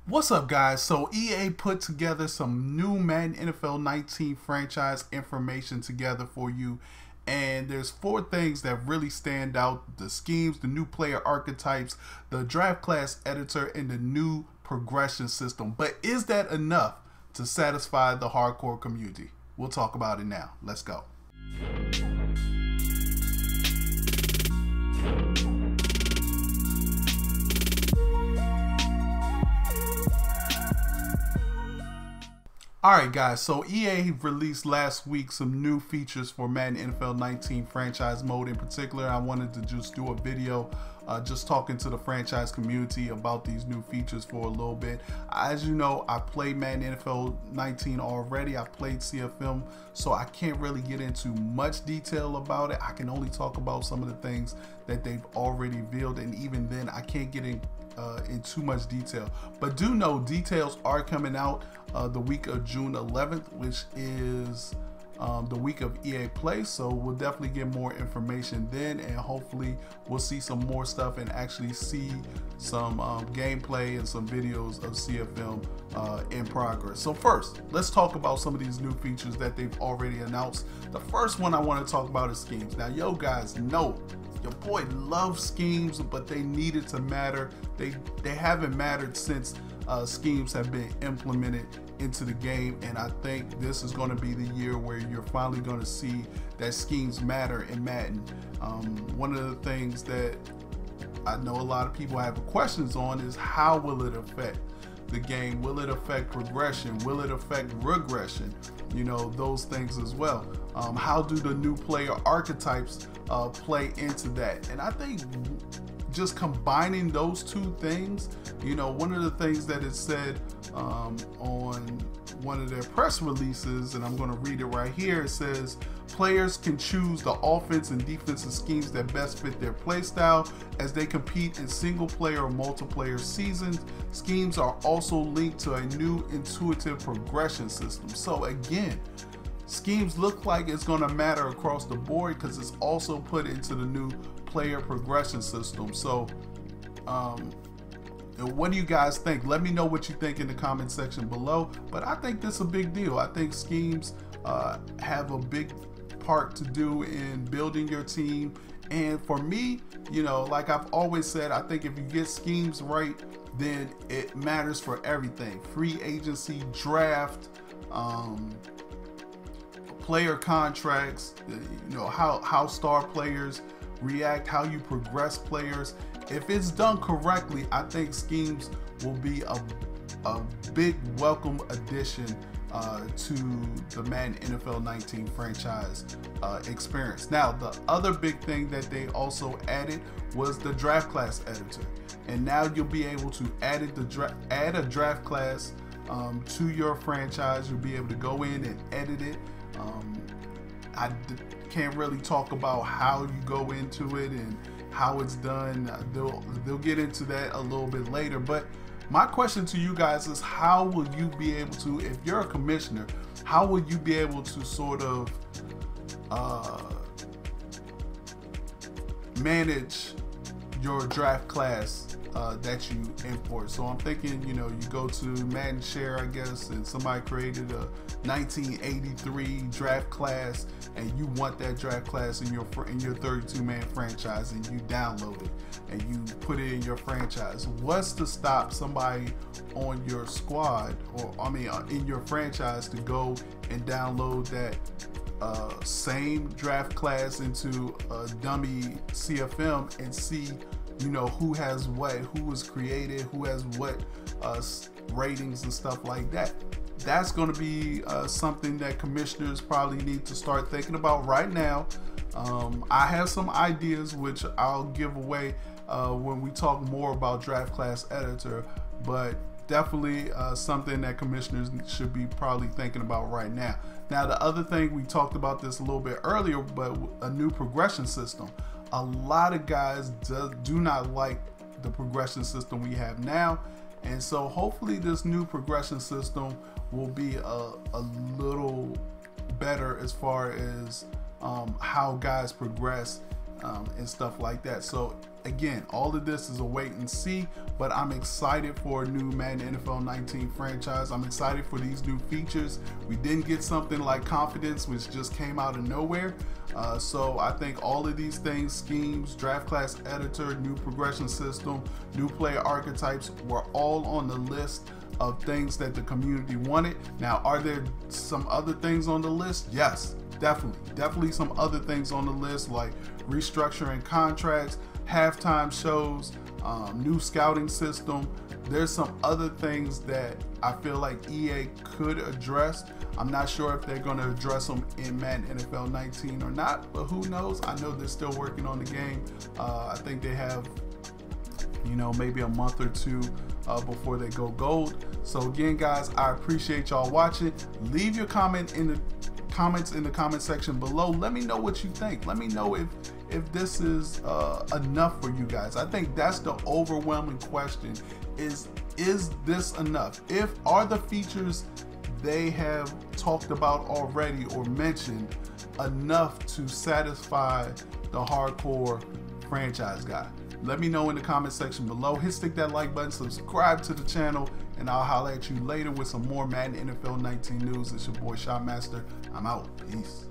What's up, guys? So EA put together some new Madden NFL 19 franchise information together for you, and there's four things that really stand out: the schemes, the new player archetypes, the draft class editor, and the new progression system. But is that enough to satisfy the hardcore community? We'll talk about it now. Let's go. Alright guys, so EA released last week some new features for Madden NFL 19 franchise mode. In particular, I wanted to just do a video just talking to the franchise community about these new features for a little bit. As you know, I played Madden NFL 19 already. I played CFM, so I can't really get into much detail about it. I can only talk about some of the things that they've already revealed, and even then I can't get in too much detail, but do know details are coming out the week of June 11th, which is the week of EA Play. So we'll definitely get more information then, and hopefully we'll see some more stuff and actually see some gameplay and some videos of CFM in progress. So first, let's talk about some of these new features that they've already announced. The first one I want to talk about is schemes. Now, yo guys know your boy loves schemes, but they needed to matter. They haven't mattered since schemes have been implemented into the game, and I think this is going to be the year where you're finally going to see that schemes matter in Madden. One of the things that I know a lot of people have questions on is how will it affect the game? Will it affect progression? Will it affect regression? You know, those things as well. How do the new player archetypes play into that? And I think just combining those two things, you know, one of the things that it said on one of their press releases, and I'm going to read it right here, it says players can choose the offense and defensive schemes that best fit their play style as they compete in single player or multiplayer seasons. Schemes are also linked to a new intuitive progression system. So again, schemes look like it's going to matter across the board because it's also put into the new player progression system. So what do you guys think? Let me know what you think in the comment section below. But I think this is a big deal. I think schemes have a big part to do in building your team. And for me, you know, like I've always said, I think if you get schemes right, then it matters for everything. Free agency, draft, player contracts, you know, how star players react, how you progress players. If it's done correctly, I think schemes will be a big welcome addition to the Madden NFL 19 franchise experience. Now, the other big thing that they also added was the draft class editor, and now you'll be able to add a draft class to your franchise. You'll be able to go in and edit it. I can't really talk about how you go into it and how it's done. They'll get into that a little bit later, but my question to you guys is, how will you be able to, if you're a commissioner, how will you be able to sort of manage your draft class that you import? So I'm thinking, you know, you go to Madden Share, I guess, and somebody created a 1983 draft class, and you want that draft class in your 32-man franchise, and you download it and you put it in your franchise. What's to stop somebody on your squad, or I mean in your franchise, to go and download that same draft class into a dummy CFM and see, you know, who has what, who was created, who has what ratings and stuff like that? That's going to be something that commissioners probably need to start thinking about right now. I have some ideas which I'll give away when we talk more about draft class editor, but definitely something that commissioners should be probably thinking about right now. Now, the other thing, we talked about this a little bit earlier, but a new progression system. A lot of guys do not like the progression system we have now, and so hopefully this new progression system will be a little better as far as how guys progress and stuff like that. So again, all of this is a wait and see, but I'm excited for a new Madden NFL 19 franchise. I'm excited for these new features. We didn't get something like confidence, which just came out of nowhere. So I think all of these things, schemes, draft class editor, new progression system, new player archetypes, were all on the list of things that the community wanted. Now, are there some other things on the list? Yes, definitely some other things on the list, like restructuring contracts, halftime shows, new scouting system. There's some other things that I feel like EA could address. I'm not sure if they're going to address them in Madden NFL 19 or not, but who knows? I know they're still working on the game. I think they have, maybe a month or two before they go gold. So again, guys, I appreciate y'all watching. Leave your comments in the comment section below. Let me know what you think. Let me know if this is enough for you guys. I think that's the overwhelming question. Is this enough? Are the features they have talked about already or mentioned enough to satisfy the hardcore franchise guy? Let me know in the comment section below. Stick that like button, subscribe to the channel, and I'll holler at you later with some more Madden NFL 19 news. It's your boy Shotmaster. I'm out. Peace.